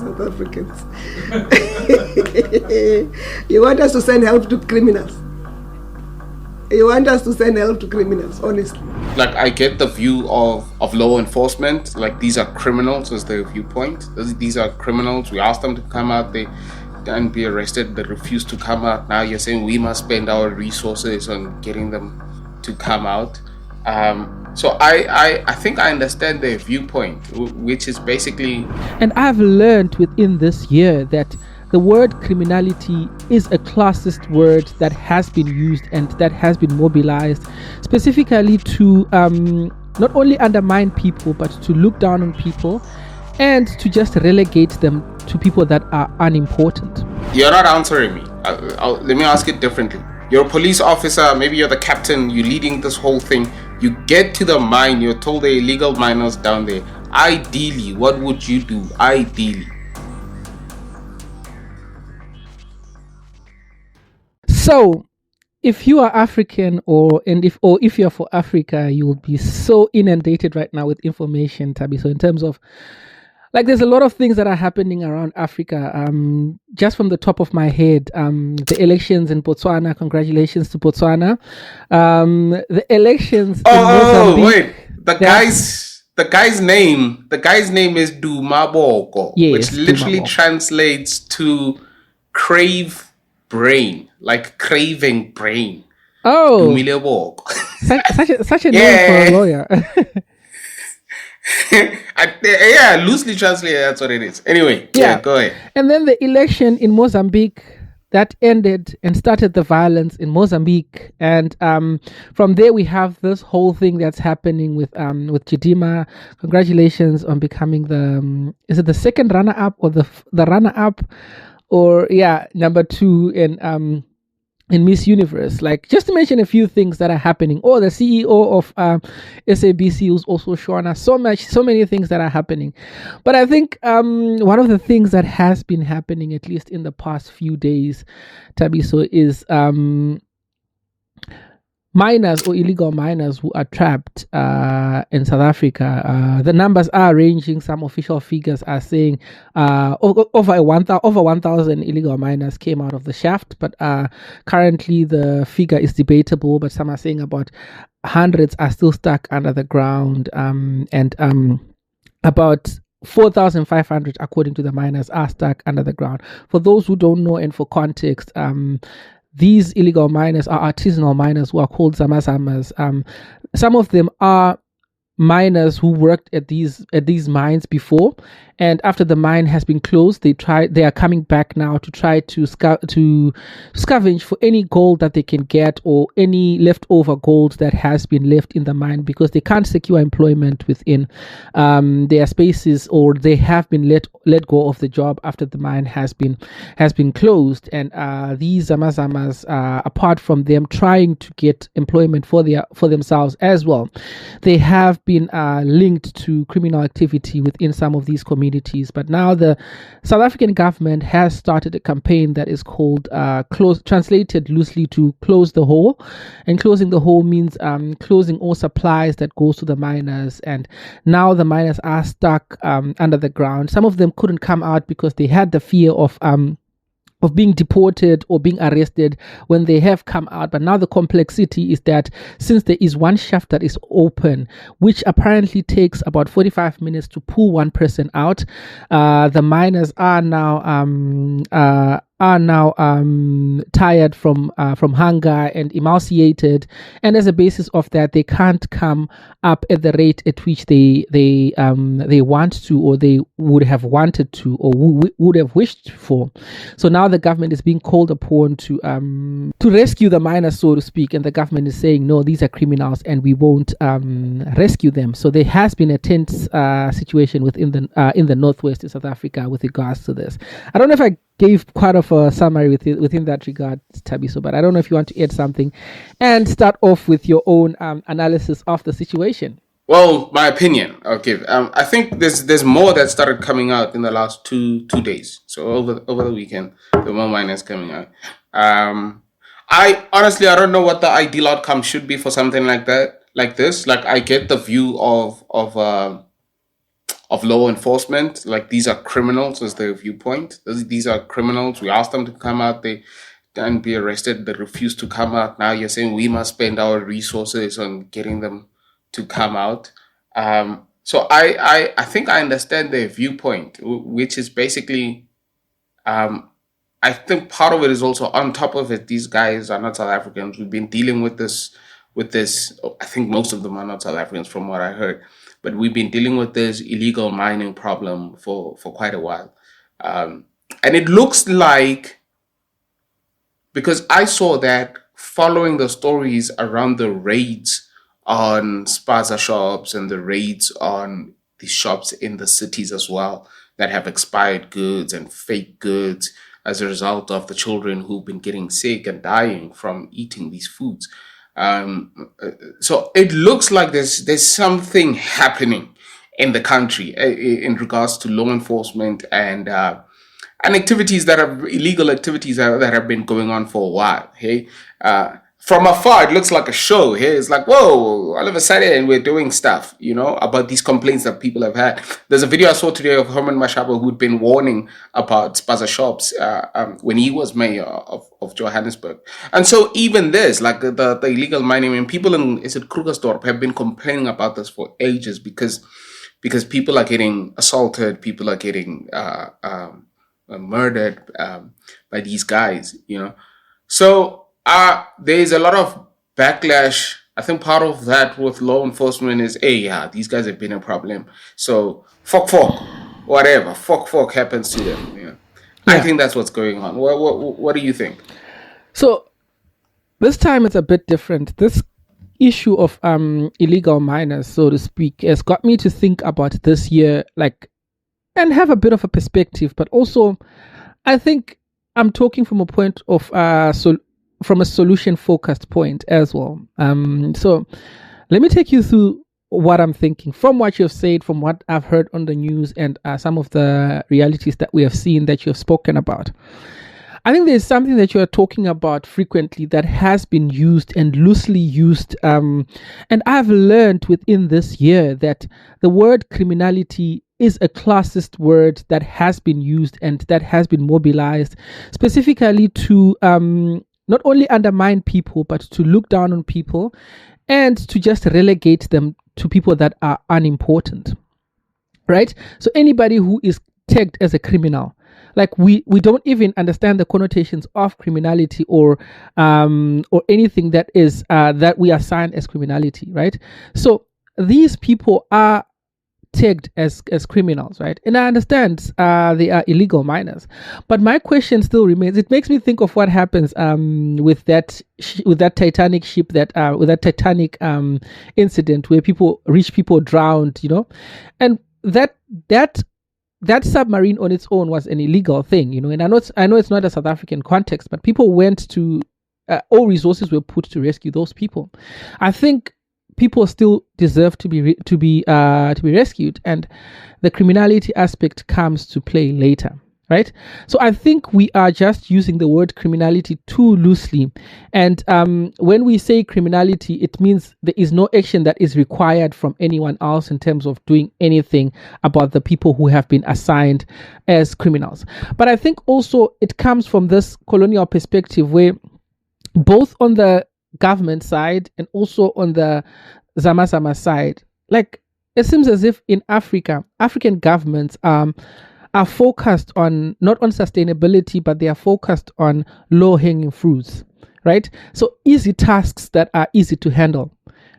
South Africans. You want us to send help to criminals? You want us to send help to criminals, honestly. Like, I get the view of law enforcement, like these are criminals as their viewpoint. These are criminals. We asked them to come out, they and be arrested, they refuse to come out. Now you're saying we must spend our resources on getting them to come out. So I think I understand their viewpoint, which is basically... And I've learned within this year that the word criminality is a classist word that has been used and that has been mobilized specifically to not only undermine people, but to look down on people and to just relegate them to people that are unimportant. You're not answering me. Let me ask it differently. You're a police officer, maybe you're the captain, you're leading this whole thing. You get to the mine, you're told there are illegal miners down there. Ideally, what would you do? Ideally. So, if you are African if you're for Africa, you will be so inundated right now with information, Thabiso, in terms of, like, there's a lot of things that are happening around Africa. Just from the top of my head, the elections in Botswana. Congratulations to Botswana. The elections in Mozambique. The guy's name is Dumaboko, yes, which literally Dumaboko translates to crave brain, like craving brain. Oh, such a name for a lawyer. Yeah, loosely translated, that's what it is. Anyway, yeah, go ahead. And then the election in Mozambique that ended and started the violence in Mozambique, and from there we have this whole thing that's happening with Chidima. Congratulations on becoming the is it the second runner-up or the runner-up, or number 2 in Miss Universe. Like, just to mention a few things that are happening. Oh, the CEO of SABC who's also shown us so many things that are happening. But I think one of the things that has been happening, at least in the past few days, Thabiso, is miners or illegal miners who are trapped in South Africa. The numbers are ranging. Some official figures are saying over 1,000 illegal miners came out of the shaft, but currently the figure is debatable. But some are saying about hundreds are still stuck under the ground, and about 4,500, according to the miners, are stuck under the ground. For those who don't know, and for context, these illegal miners are artisanal miners who are called zamazamas. Some of them are miners who worked at these mines before, and after the mine has been closed, they are coming back now to try to scavenge for any gold that they can get, or any leftover gold that has been left in the mine, because they can't secure employment within their spaces, or they have been let go of the job after the mine has been closed. And these zamazamas, apart from them trying to get employment for themselves as well, they have been linked to criminal activity within some of these communities. But now the South African government has started a campaign that is called translated loosely to close the hole. And closing the hole means closing all supplies that goes to the miners. And now the miners are stuck under the ground. Some of them couldn't come out because they had the fear of being deported or being arrested when they have come out. But now the complexity is that since there is one shaft that is open, which apparently takes about 45 minutes to pull one person out, the miners are now tired from hunger and emaciated, and as a basis of that, they can't come up at the rate at which they want to, or they would have wanted to, or would have wished for. So now the government is being called upon to rescue the miners, so to speak, and the government is saying, no, these are criminals and we won't rescue them. So there has been a tense situation within the northwest in South Africa with regards to this. I don't know if I gave quite of a summary within that regard, Thabiso, but I don't know if you want to add something and start off with your own analysis of the situation. Well, my opinion I'll give. I think there's more that started coming out in the last two days. So over the weekend, the more miners coming out. I honestly don't know what the ideal outcome should be for something like that, like this. Like, I get the view of of law enforcement, like these are criminals, as their viewpoint. These are criminals. We asked them to come out. They and be arrested. They refuse to come out. Now you're saying we must spend our resources on getting them to come out. So I think I understand their viewpoint, which is basically, I think part of it is also on top of it. These guys are not South Africans. We've been dealing with this. I think most of them are not South Africans, from what I heard, but we've been dealing with this illegal mining problem for quite a while, and it looks like, because I saw that following the stories around the raids on spaza shops and the raids on the shops in the cities as well that have expired goods and fake goods as a result of the children who've been getting sick and dying from eating these foods. So it looks like there's something happening in the country in regards to law enforcement and activities that are illegal activities that have been going on for a while. Hey, from afar, it looks like a show. Hey, it's like, whoa, all of a sudden we're doing stuff, about these complaints that people have had. There's a video I saw today of Herman Mashaba, who'd been warning about spaza shops when he was mayor of Johannesburg. And so even this, like the illegal mining, people in Krugersdorp have been complaining about this for ages because people are getting assaulted, people are getting murdered by these guys, So there's a lot of backlash. I think part of that with law enforcement is, these guys have been a problem. So fuck, whatever. Fuck happens to them. Yeah. I think that's what's going on. What do you think? So this time it's a bit different. This issue of illegal miners, so to speak, has got me to think about this year, and have a bit of a perspective, but also I think I'm talking from a point of from a solution-focused point as well. So let me take you through what I'm thinking from what you've said, from what I've heard on the news, and some of the realities that we have seen that you've spoken about. I think there's something that you are talking about frequently that has been used and loosely used. And I've learned within this year that the word criminality is a classist word that has been used and that has been mobilized specifically to not only undermine people, but to look down on people and to just relegate them to people that are unimportant, right? So anybody who is tagged as a criminal, we don't even understand the connotations of criminality or anything that is that we assign as criminality, right? So these people are tagged as criminals, right? And I understand they are illegal miners, but my question still remains. It makes me think of what happens with that Titanic ship, with that Titanic incident where rich people drowned, and that submarine on its own was an illegal thing, and I know it's not a South African context, but people went to all resources were put to rescue those people. I think people still deserve to be rescued, and the criminality aspect comes to play later, right? So I think we are just using the word criminality too loosely, and when we say criminality, it means there is no action that is required from anyone else in terms of doing anything about the people who have been assigned as criminals. But I think also it comes from this colonial perspective where both on the government side and also on the Zama side, it seems as if in African governments are focused on not on sustainability, but they are focused on low-hanging fruits, right? So easy tasks that are easy to handle,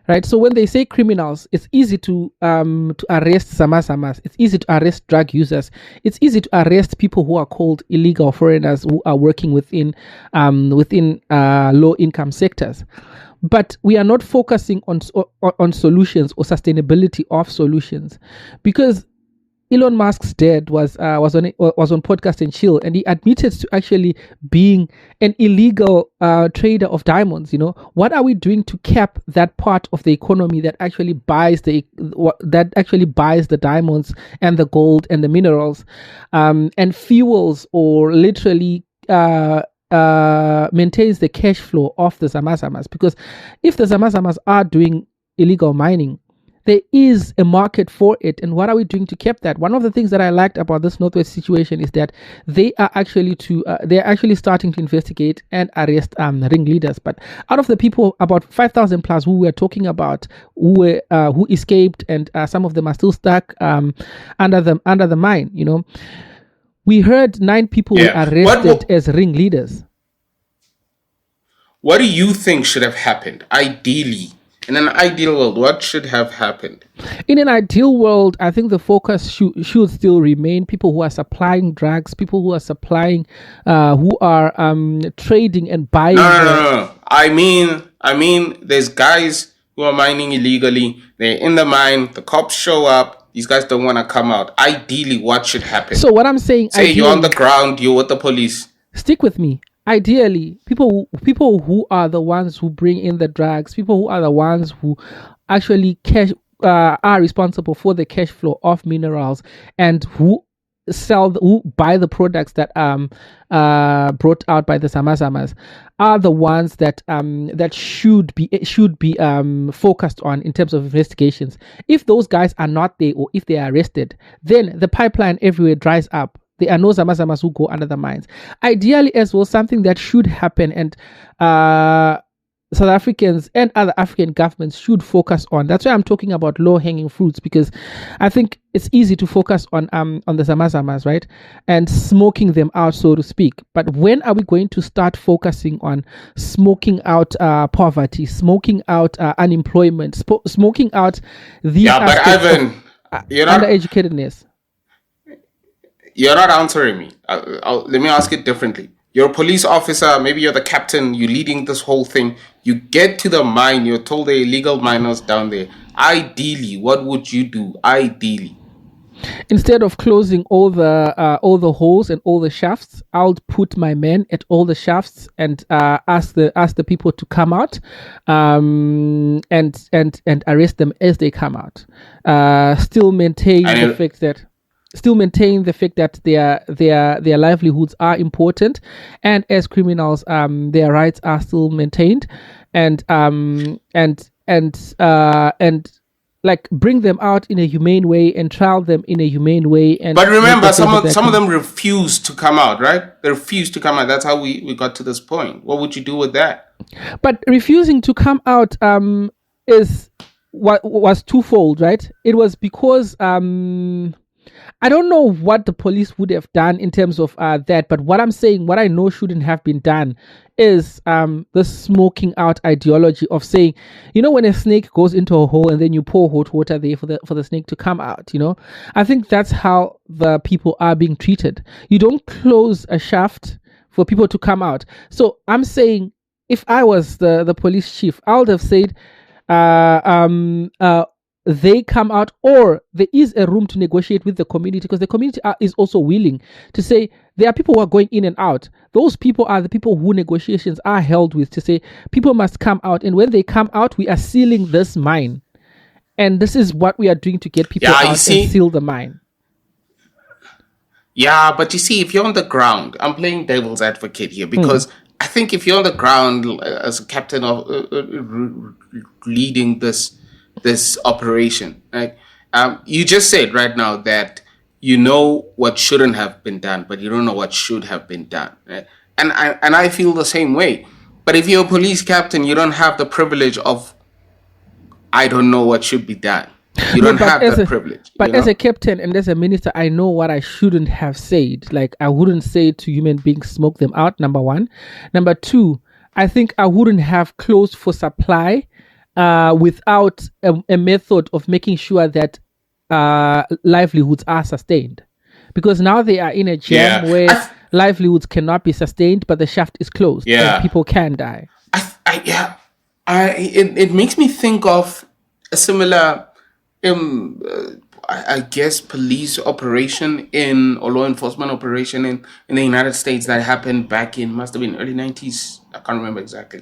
right? So when they say criminals, it's easy to arrest Zama's. It's easy to arrest drug users. It's easy to arrest people who are called illegal foreigners who are working within low-income sectors. But we are not focusing on solutions or sustainability of solutions, because Elon Musk's dad was on Podcast and Chill, and he admitted to actually being an illegal trader of diamonds. What are we doing to cap that part of the economy that actually buys the diamonds and the gold and the minerals, and fuels or literally maintains the cash flow of the Zamazamas? Because if the Zamazamas are doing illegal mining, there is a market for it, and what are we doing to keep that? One of the things that I liked about this Northwest situation is that they are actually starting to investigate and arrest ringleaders. But out of the people, about 5,000 plus who we are talking about, who escaped, and some of them are still stuck under the mine. We heard 9 people were arrested as ringleaders. What do you think should have happened? Ideally, in an ideal world, what should have happened? In an ideal world, I think the focus should still remain people who are supplying drugs, people who are supplying, who are trading and buying. No. I mean, there's guys who are mining illegally. They're in the mine. The cops show up. These guys don't want to come out. Ideally, what should happen? So what I'm saying, say you're on the ground, you're with the police. Stick with me. Ideally, people who are the ones who bring in the drugs, people who are the ones who actually are responsible for the cash flow of minerals, and who buy the products that brought out by the Samasamas, are the ones that should be focused on in terms of investigations. If those guys are not there, or if they are arrested, then the pipeline everywhere dries up. There are no Samasamas who go under the mines. Ideally, as well, something that should happen, and South Africans and other African governments should focus on. That's why I'm talking about low-hanging fruits, because I think it's easy to focus on the Samasamas, right, and smoking them out, so to speak. But when are we going to start focusing on smoking out poverty, smoking out unemployment, smoking out these but Ivan, undereducatedness? You're not answering me. Let me ask it differently. You're a police officer, maybe you're the captain, you're leading this whole thing. You get to the mine, you're told there are illegal miners down there. Ideally, what would you do? Ideally, instead of closing all the holes and all the shafts, I'll put my men at all the shafts and ask the people to come out, and arrest them as they come out. Still maintain the fact that their livelihoods are important, and as criminals, their rights are still maintained, and like bring them out in a humane way and trial them in a humane way. But remember, some of them refuse to come out, right? They refuse to come out. That's how we got to this point. What would you do with that? But refusing to come out was twofold, right? It was because I don't know what the police would have done in terms of that, but what I'm saying, what I know shouldn't have been done, is the smoking out ideology of saying, when a snake goes into a hole and then you pour hot water there for the snake to come out, I think that's how the people are being treated. You don't close a shaft for people to come out. So I'm saying, if I was the police chief, I would have said, they come out, or there is a room to negotiate with the community, because the community is also willing to say there are people who are going in and out. Those people are the people who negotiations are held with, to say people must come out, and when they come out, we are sealing this mine, and this is what we are doing to get people out and seal the mine. Yeah, but you see, if you're on the ground, I'm playing devil's advocate here, because I think if you're on the ground as a captain of leading this operation, right? You just said right now that you know what shouldn't have been done, but you don't know what should have been done, right? And I feel the same way. But if you're a police captain, you don't have the privilege of, I don't know what should be done. You don't have that privilege. But as a captain and as a minister, I know what I shouldn't have said. Like, I wouldn't say to human beings, smoke them out, number one. Number two, I think I wouldn't have closed for supply without a method of making sure that livelihoods are sustained. Because now they are in a jam where livelihoods cannot be sustained, but the shaft is closed and people can die. It makes me think of a similar, I guess, police operation or law enforcement operation in the United States that happened back in, must have been early 90s. I can't remember exactly.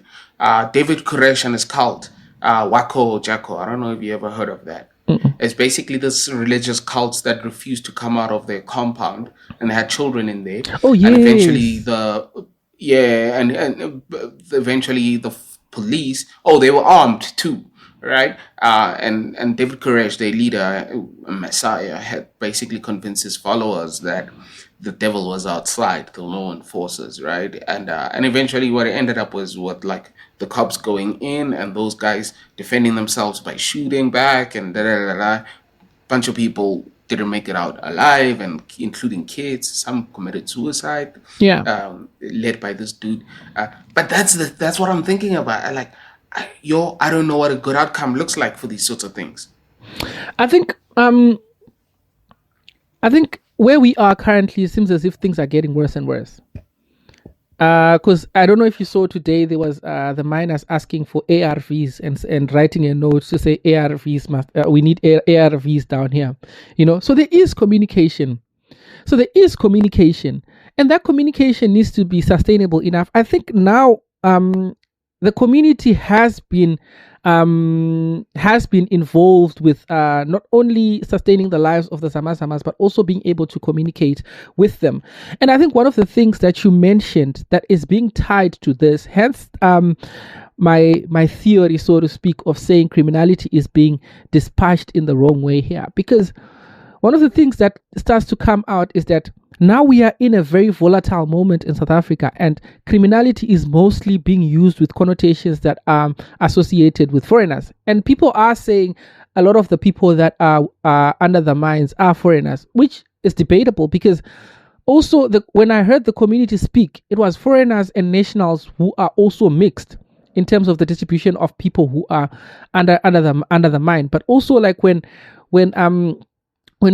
David Koresh and his cult. Wako Jacko. I don't know if you ever heard of that. It's basically this religious cults that refused to come out of their compound, and they had children in there. Oh, yes. And eventually eventually the police, they were armed too, right? And David Koresh, their leader, Messiah, had basically convinced his followers that the devil was outside, the law enforcers, right? And eventually, what it ended up was like the cops going in and those guys defending themselves by shooting back and da da da da. Bunch of people didn't make it out alive, and including kids. Some committed suicide. Yeah. Led by this dude. But that's what I'm thinking about. I don't know what a good outcome looks like for these sorts of things. I think where we are currently, it seems as if things are getting worse and worse. Because I don't know if you saw today, there was the miners asking for ARVs and writing a note to say ARVs we need ARVs down here. So there is communication. And that communication needs to be sustainable enough. I think now the community has been involved with not only sustaining the lives of the Zamazamas, but also being able to communicate with them. And I think one of the things that you mentioned that is being tied to this, hence my theory, so to speak, of saying criminality is being dispatched in the wrong way here. Because one of the things that starts to come out is that now we are in a very volatile moment in South Africa, and criminality is mostly being used with connotations that are associated with foreigners. And people are saying a lot of the people that are under the mines are foreigners, which is debatable, because also when I heard the community speak, it was foreigners and nationals who are also mixed in terms of the distribution of people who are under the mine. But also, like when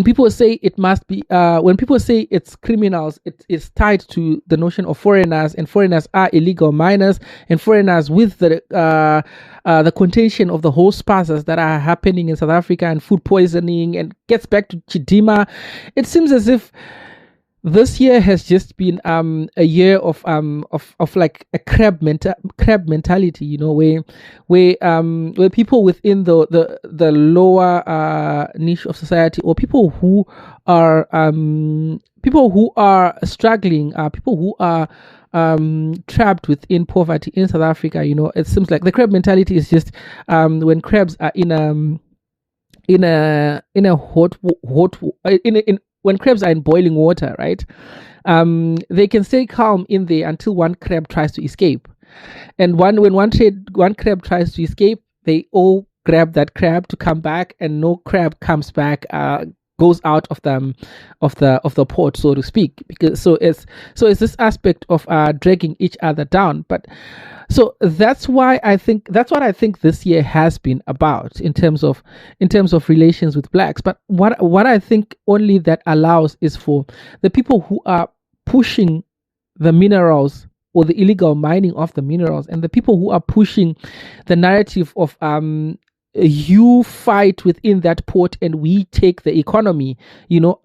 people say it must be, when people say it's criminals, it's tied to the notion of foreigners, and foreigners are illegal miners, and foreigners with the contention of the whole spasms that are happening in South Africa and food poisoning, and gets back to Chidima. It seems as if this year has just been a year of like a crab mentality, where people within the lower niche of society, or people who are struggling, people who are trapped within poverty in South Africa, it seems like the crab mentality is just when crabs are when crabs are in boiling water, right? They can stay calm in there until one crab tries to escape. And when one crab tries to escape, they all grab that crab to come back, and no crab comes back, goes out of the pot, so to speak. Because it's this aspect of dragging each other down. But so that's what I think this year has been about in terms of relations with blacks. But what I think only that allows is for the people who are pushing the minerals, or the illegal mining of the minerals, and the people who are pushing the narrative of you fight within that port and we take the economy,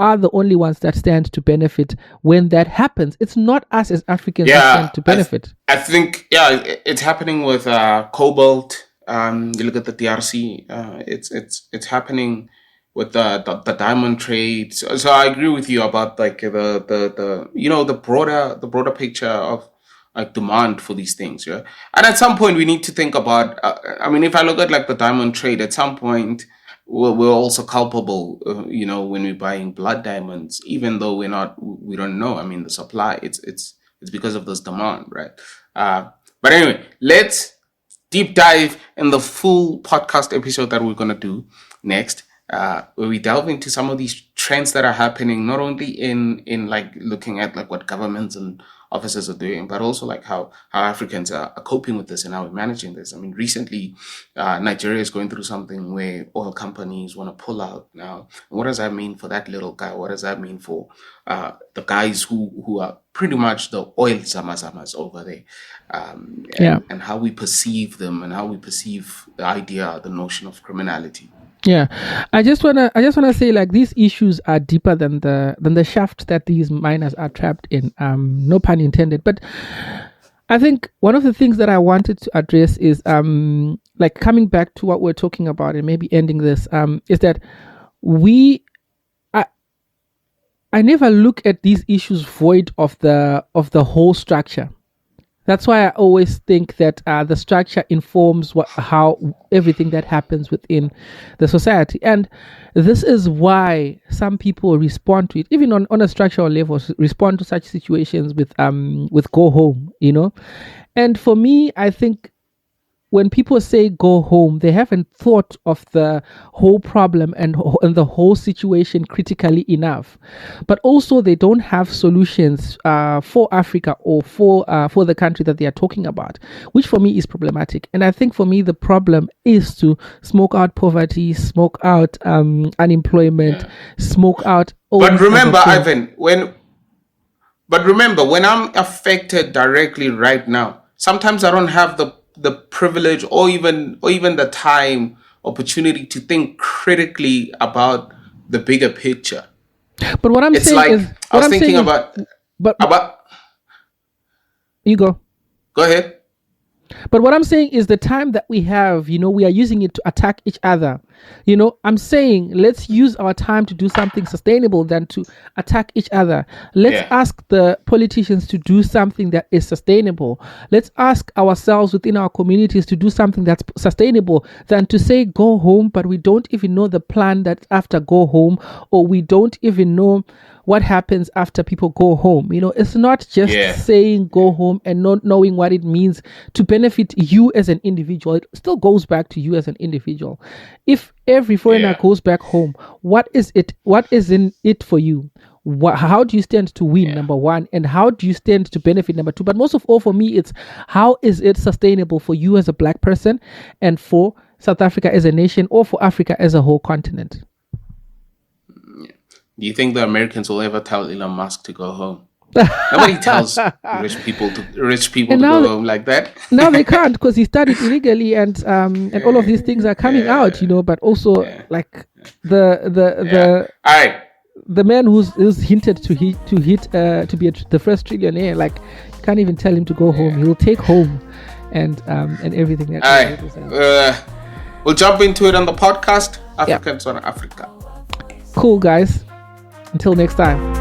are the only ones that stand to benefit when that happens. It's not us as Africans that stand to benefit. I think, it's happening with cobalt. You look at the DRC, it's happening with the diamond trade. So I agree with you about like the broader picture of like demand for these things, yeah. And at some point we need to think about, if I look at like the diamond trade, at some point we're also culpable, when we're buying blood diamonds, even though we don't know. The supply, it's because of this demand, right? But anyway, let's deep dive in the full podcast episode that we're going to do next, where we delve into some of these trends that are happening, not only in like looking at like what governments and officers are doing, but also like how Africans are coping with this and how we're managing this. Recently, Nigeria is going through something where oil companies want to pull out now. And what does that mean for that little guy? What does that mean for the guys who are pretty much the oil zamazamas over there? And how we perceive them, and how we perceive the idea, the notion of criminality. Yeah, I just wanna say, like, these issues are deeper than the shaft that these miners are trapped in. No pun intended. But I think one of the things that I wanted to address is like coming back to what we're talking about and maybe ending this is that I never look at these issues void of the whole structure. That's why I always think that the structure informs how everything that happens within the society. And this is why some people respond to it, even on a structural level, respond to such situations with go home, And for me, I think when people say go home, they haven't thought of the whole problem and the whole situation critically enough. But also, they don't have solutions for Africa or for the country that they are talking about, which for me is problematic. And I think for me, the problem is to smoke out poverty, smoke out unemployment, smoke out all. But remember, Ivan, when I'm affected directly right now, sometimes I don't have the privilege or even the time, opportunity to think critically about the bigger picture. But what I'm saying like, is, I was thinking about you go ahead. But what I'm saying is the time that we have, we are using it to attack each other. I'm saying let's use our time to do something sustainable than to attack each other. Let's ask the politicians to do something that is sustainable. Let's ask ourselves within our communities to do something that's sustainable than to say go home, but we don't even know the plan that's after go home, or we don't even know what happens after people go home. It's not just saying go home and not knowing what it means to benefit you as an individual. It still goes back to you as an individual. If every foreigner goes back home, what is it? What is in it for you? How do you stand to win, number one? And how do you stand to benefit, number two? But most of all, for me, it's how is it sustainable for you as a black person and for South Africa as a nation, or for Africa as a whole continent? Do you think the Americans will ever tell Elon Musk to go home? Nobody tells rich people to go home like that. Now they can't, because he started illegally, and all of these things are coming out, But also, like the all right, the man who's hinted to be the first trillionaire, like you can't even tell him to go home. He will take home, and everything. That all right, we'll jump into it on the podcast. Africans on Africa. Cool, guys. Until next time.